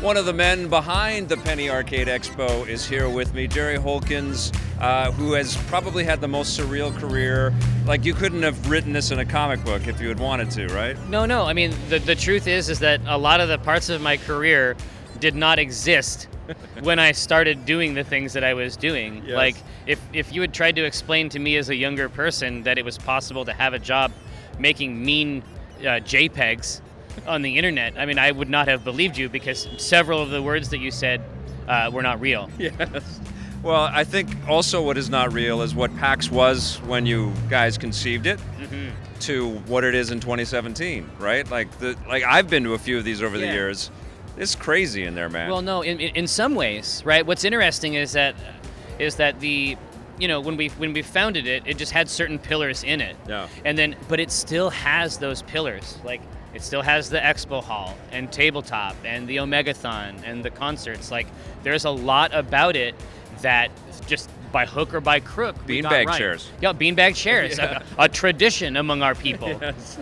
One of the men behind the Penny Arcade Expo is here with me, Jerry Holkins, who has probably had the most surreal career. Like, you couldn't have written this in a comic book if you had wanted to, right? No. I mean, the truth is that a lot of the parts of my career did not exist when I started doing the things that I was doing. Yes. Like, if you had tried to explain to me as a younger person that it was possible to have a job making mean JPEGs on the internet, I mean, I would not have believed you, because several of the words that you said were not real. Yes. Well, I think also what is not real is what PAX was when you guys conceived it to what it is in 2017, right? Like I've been to a few of these over the years. It's crazy in there, man. Well, no, in some ways, right? What's interesting is that the, you know, when we founded it, it just had certain pillars in it. Yeah. But it still has those pillars. Like, it still has the expo hall and tabletop and the Omegathon and the concerts. Like, there's a lot about it that just by hook or by crook, we got Beanbag right. chairs. Yeah, beanbag chairs, a tradition among our people. Yes.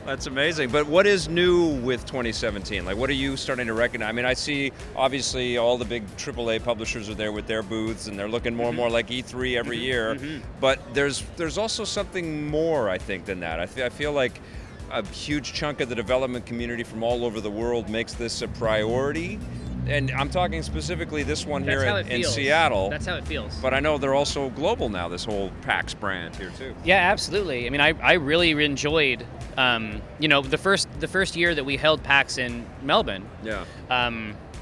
That's amazing. But what is new with 2017? Like, what are you starting to recognize? I mean, I see obviously all the big AAA publishers are there with their booths, and they're looking more and more like E3 every year. But there's also something more, I think, than that. I feel like a huge chunk of the development community from all over the world makes this a priority. And I'm talking specifically this one here in Seattle. That's how it feels. But I know they're also global now, this whole PAX brand here too. Yeah, absolutely. I mean, I really enjoyed, you know, the first year that we held PAX in Melbourne. Yeah.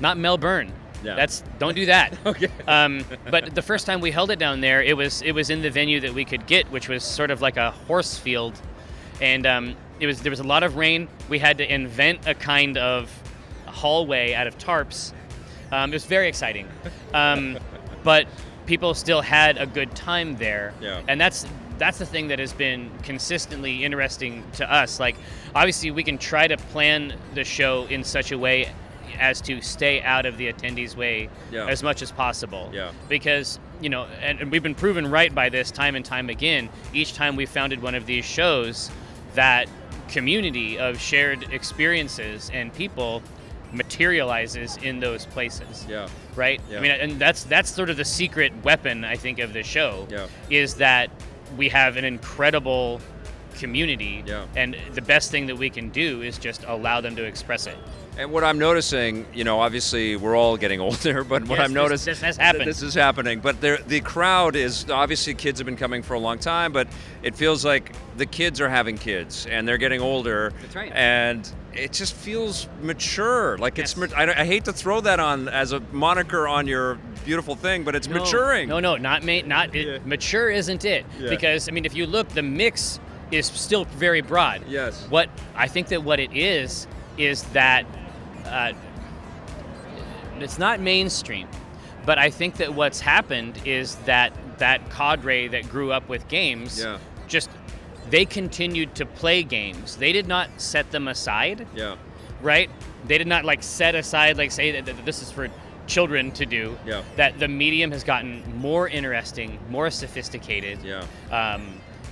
Not Melbourne. Yeah. Don't do that. Okay. But the first time we held it down there, it was in the venue that we could get, which was sort of like a horse field, and there was a lot of rain. We had to invent a kind of hallway out of tarps. It was very exciting, but people still had a good time there. Yeah. And that's the thing that has been consistently interesting to us. Like, obviously we can try to plan the show in such a way as to stay out of the attendees' way as much as possible. Yeah. Because, you know, and we've been proven right by this time and time again. Each time we founded one of these shows, that community of shared experiences and people materializes in those places. Yeah. Right? Yeah. I mean, and that's sort of the secret weapon, I think, of the show. Yeah. Is that we have an incredible community, and the best thing that we can do is just allow them to express it. And what I'm noticing, you know, obviously we're all getting older, but what I'm noticing, this has happened. This is happening. But the crowd is, obviously kids have been coming for a long time, but it feels like the kids are having kids and they're getting older. That's right. And it just feels mature. Like it's, I hate to throw that on as a moniker on your beautiful thing, but it's maturing. Mature isn't it? Yeah. Because, I mean, if you look, the mix is still very broad. Yes. What I think that what it is that it's not mainstream, but I think that what's happened is that cadre that grew up with games, they continued to play games. They did not set them aside. Yeah. Right? They did not like set aside, like say that this is for children to do. Yeah. That the medium has gotten more interesting, more sophisticated. Yeah.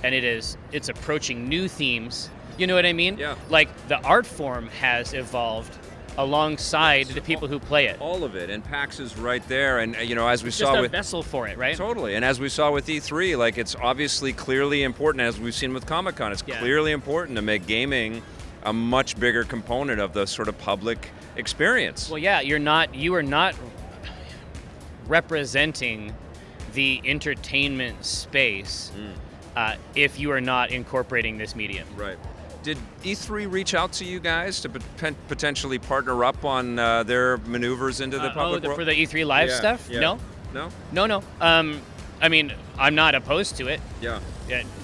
And it's approaching new themes. You know what I mean? Yeah. Like, the art form has evolved alongside the people who play it. All of it, and PAX is right there, and you know, as we saw just a with vessel for it, right? Totally, and as we saw with E3, like, it's obviously clearly important, as we've seen with Comic-Con, it's clearly important to make gaming a much bigger component of the sort of public experience. Well, yeah, you are not representing the entertainment space if you are not incorporating this medium. Right. Did E3 reach out to you guys to potentially partner up on their maneuvers into the public world? For the E3 Live stuff? Yeah. No? No. I mean, I'm not opposed to it. Yeah.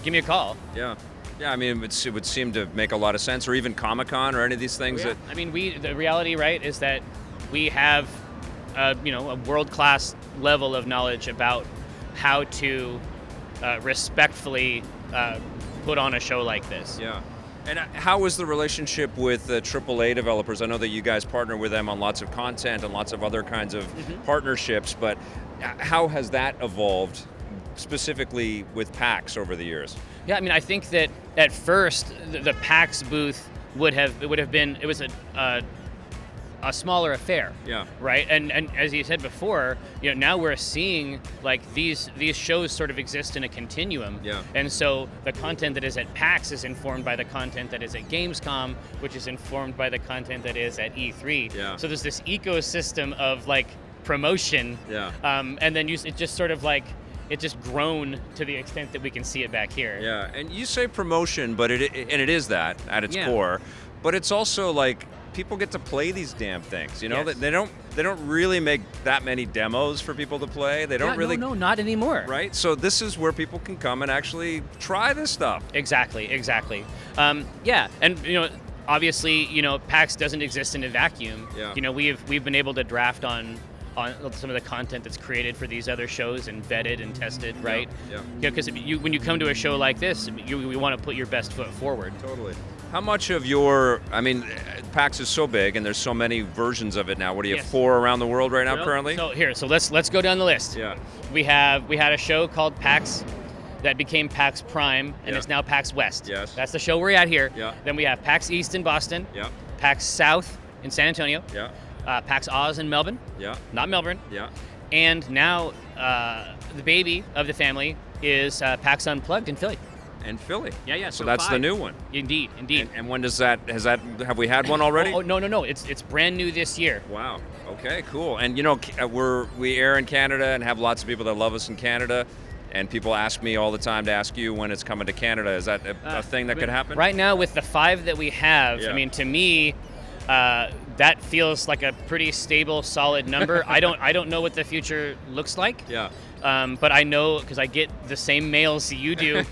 Give me a call. Yeah. Yeah, I mean, it would seem to make a lot of sense, or even Comic-Con or any of these things. I mean, the reality, right, is that we have, a world-class level of knowledge about how to respectfully put on a show like this. Yeah. And how is the relationship with AAA developers? I know that you guys partner with them on lots of content and lots of other kinds of partnerships, but how has that evolved specifically with PAX over the years? Yeah, I mean, I think that at first the PAX booth would have been, it was a smaller affair. Yeah. Right. And as you said before, now we're seeing like these shows sort of exist in a continuum. Yeah. And so the content that is at PAX is informed by the content that is at Gamescom, which is informed by the content that is at E3. Yeah. So there's this ecosystem of like promotion. Yeah. And then it just sort of like it's just grown to the extent that we can see it back here. Yeah. And you say promotion, but it is that at its core, but it's also like people get to play these damn things. Yes. They don't really make that many demos for people to play. They don't really. No, not anymore. Right. So this is where people can come and actually try this stuff. Exactly. Yeah, and obviously, PAX doesn't exist in a vacuum. Yeah. We've been able to draft on some of the content that's created for these other shows and vetted and tested, right? Yeah. Because when you come to a show like this, we want to put your best foot forward. Totally. How much of PAX is so big and there's so many versions of it now. What do you have, 4 around the world right now currently? So let's go down the list. Yeah. We had a show called PAX that became PAX Prime and it's now PAX West. Yes. That's the show we're at here. Yeah. Then we have PAX East in Boston. Yeah. PAX South in San Antonio. Yeah. PAX Oz in Melbourne. Yeah. Not Melbourne. Yeah. And now the baby of the family is PAX Unplugged in Philly. And Philly. Yeah. So that's 5. the new one. Indeed. And when does that? Have we had one already? Oh, no. It's brand new this year. Wow. Okay. Cool. And we air in Canada and have lots of people that love us in Canada. And people ask me all the time to ask you when it's coming to Canada. Is that a thing that could happen? Right now, with the 5 that we have, Yeah. I mean, to me, that feels like a pretty stable, solid number. I don't know what the future looks like. Yeah. But I know because I get the same mails you do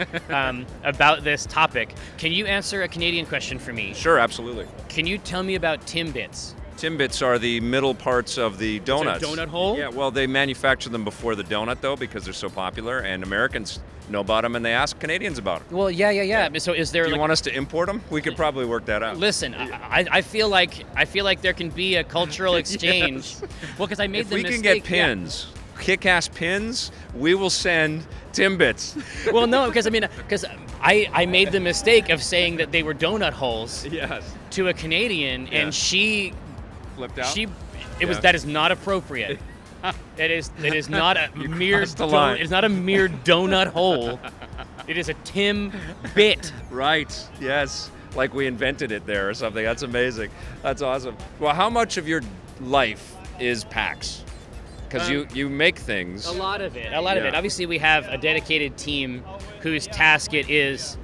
about this topic. Can you answer a Canadian question for me? Sure. Absolutely. Can you tell me about Timbits? Timbits are the middle parts of the donuts. It's a donut hole? Yeah, well, they manufacture them before the donut, though, because they're so popular, and Americans know about them, and they ask Canadians about them. Well, yeah. So is there? Do you want us to import them? We could probably work that out. Listen, I feel like there can be a cultural exchange. Yes. Well, because I made If the we mistake. can get pins, kick-ass pins, we will send Timbits. Well, no, because I made the mistake of saying that they were donut holes Yes. to a Canadian, and she Flipped out? That is not appropriate. It is not a mere crossed the line. It is not a mere donut hole. It is a Timbit. Right, yes. Like we invented it there or something. That's amazing. That's awesome. Well, how much of your life is PAX? Because you make things. A lot of it. Obviously, we have a dedicated team whose task it is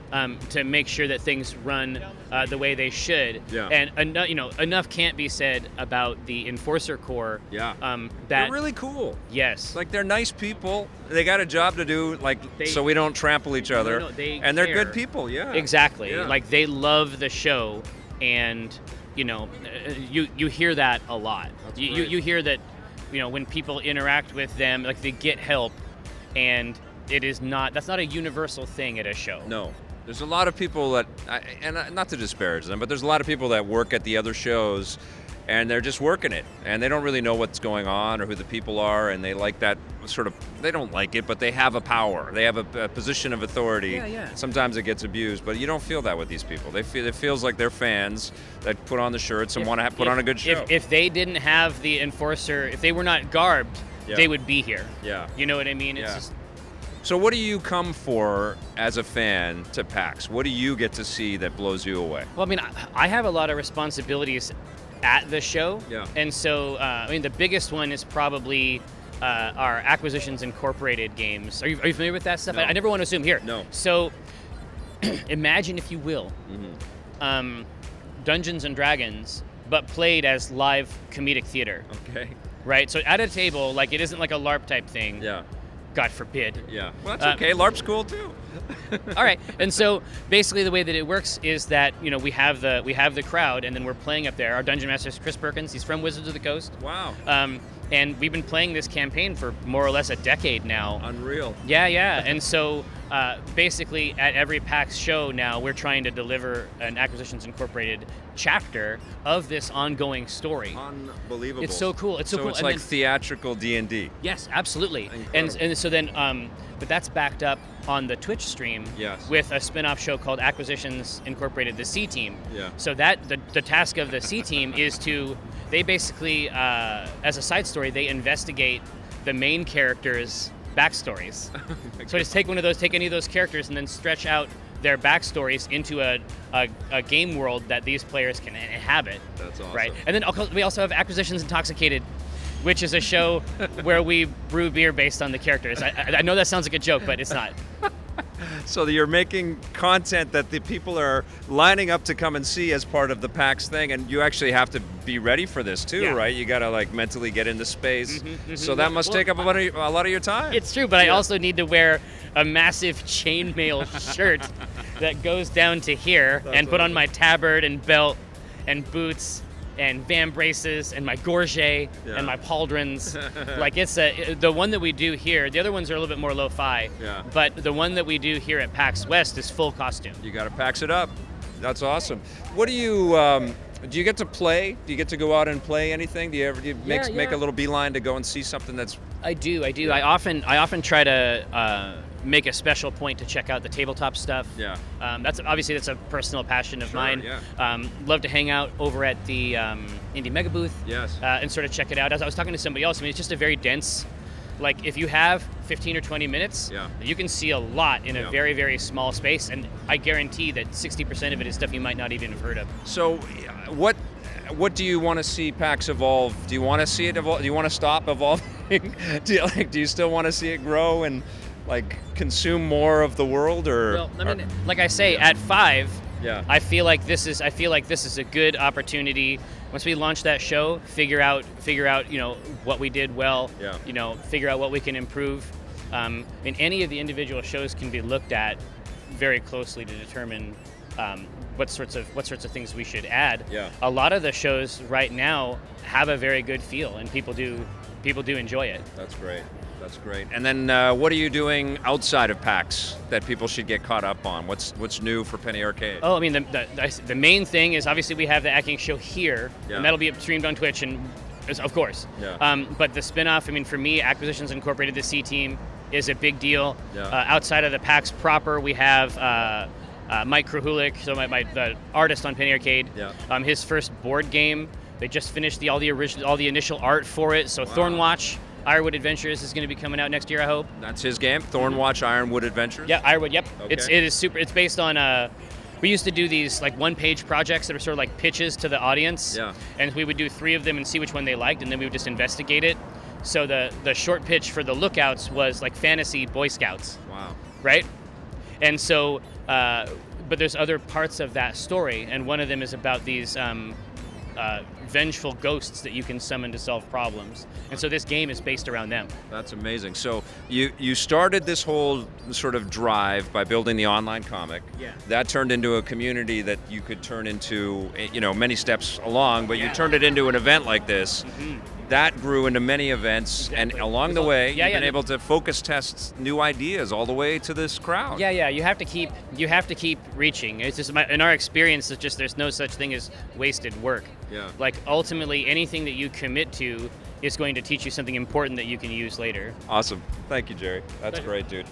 to make sure that things run the way they should. Yeah. And enough can't be said about the Enforcer Corps. Yeah. That They're really cool. Yes. Like, they're nice people. They got a job to do, so we don't trample each other. No, they and they're care. good people, yeah. Exactly. Yeah. Like, they love the show, and you hear that a lot. You hear that, when people interact with them, like, they get help, and that's not a universal thing at a show. No. There's a lot of people that, and not to disparage them, but there's a lot of people that work at the other shows, and they're just working it, and they don't really know what's going on or who the people are, and they like that sort of, they don't like it, but they have a power. They have a position of authority. Yeah. Sometimes it gets abused, but you don't feel that with these people. It feels like they're fans that put on the shirts and want to put on a good show. If they didn't have the Enforcer, if they were not garbed, Yeah. they would be here. Yeah. You know what I mean? Yeah. It's just, So what do you come for as a fan to PAX? What do you get to see that blows you away? well, I mean, I have a lot of responsibilities at the show. Yeah. And so, the biggest one is probably our Acquisitions Incorporated games. Are you familiar with that stuff? No. I never want to assume. Here. No. So, imagine, if you will, Dungeons and Dragons, but played as live comedic theater. Okay. Right? So at a table, like, it isn't like a LARP type thing. Yeah. God forbid. Yeah. Well, that's okay. LARP's cool too. All right. And so basically the way that it works is that, we have the crowd, and then we're playing up there. Our Dungeon Master is Chris Perkins. He's from Wizards of the Coast. Wow. And we've been playing this campaign for more or less a decade now. Unreal. Yeah. And so basically at every PAX show now, we're trying to deliver an Acquisitions Incorporated chapter of this ongoing story. Unbelievable. It's so cool. It's so cool. It's And like then- theatrical D&D. Yes, absolutely. Incredible. And so then, but that's backed up on the Twitch stream Yes. with a spin-off show called Acquisitions Incorporated, the C Team. Yeah. So that the task of the C Team is to they basically, as a side story, they investigate the main characters' backstories. So just take any of those characters and then stretch out their backstories into a game world that these players can inhabit. That's awesome. Right, and then we also have Acquisitions Intoxicated, which is a show where we brew beer based on the characters. I know that sounds like a joke, but it's not. So you're making content that the people are lining up to come and see as part of the PAX thing, and you actually have to be ready for this too, right? You got to like mentally get into space. So that must take up a lot of your time. It's true, but I also need to wear a massive chainmail shirt that goes down to here and put on my tabard and belt and boots and van braces and my gorget and my pauldrons. Like it's the one that we do here. The other ones are a little bit more lo-fi. But the one that we do here at PAX West is full costume. You got to PAX it up. That's awesome. What do you get to play? Do you get to go out and play anything? Do you make a little beeline to go and see something that's? I do. Yeah. I often try to make a special point to check out the tabletop stuff. That's a personal passion of mine. Love to hang out over at the Indie Mega booth. And sort of check it out. As I was talking to somebody else, I mean, it's just a very dense. Like if you have 15 or 20 minutes, you can see a lot in a very, very small space, and I guarantee that 60% of it is stuff you might not even have heard of. So, what do you want to see PAX evolve? Do you want to see it evolve? Do you want to stop evolving? Do you still want to see it grow and like consume more of the world, or? Well, I mean, like I say, at 5, I feel like this is a good opportunity. Once we launch that show, figure out what we did well. Figure out what we can improve. And any of the individual shows can be looked at very closely to determine what sorts of things we should add. A lot of the shows right now have a very good feel, and people do enjoy it. That's great. That's great. And then what are you doing outside of PAX that people should get caught up on? What's new for Penny Arcade? Oh, I mean, the main thing is obviously we have the Acting Show here, and that'll be streamed on Twitch, and of course. But the spinoff, I mean, for me, Acquisitions Incorporated, the C Team, is a big deal. Outside of the PAX proper, we have Mike Krahulik, so the artist on Penny Arcade. His first board game. They just finished all the initial art for it. So Thornwatch. Ironwood Adventures is going to be coming out next year, I hope. That's his game, Thornwatch Ironwood Adventures? Yeah, Ironwood, yep. Okay. It is super. It's based on, we used to do these like one-page projects that are sort of like pitches to the audience. And we would do 3 of them and see which one they liked, and then we would just investigate it. So the short pitch for the Lookouts was like fantasy Boy Scouts. Wow. Right? And so, but there's other parts of that story, and one of them is about these vengeful ghosts that you can summon to solve problems. And so this game is based around them. That's amazing. So you started this whole sort of drive by building the online comic. That turned into a community that you could turn into, many steps along, but you turned it into an event like this. That grew into many events, and along the way, you've been able to focus test new ideas all the way to this crowd. You have to keep reaching. It's just in our experience, it's just there's no such thing as wasted work. Like ultimately, anything that you commit to is going to teach you something important that you can use later. Awesome. Thank you, Jerry. That's great, dude.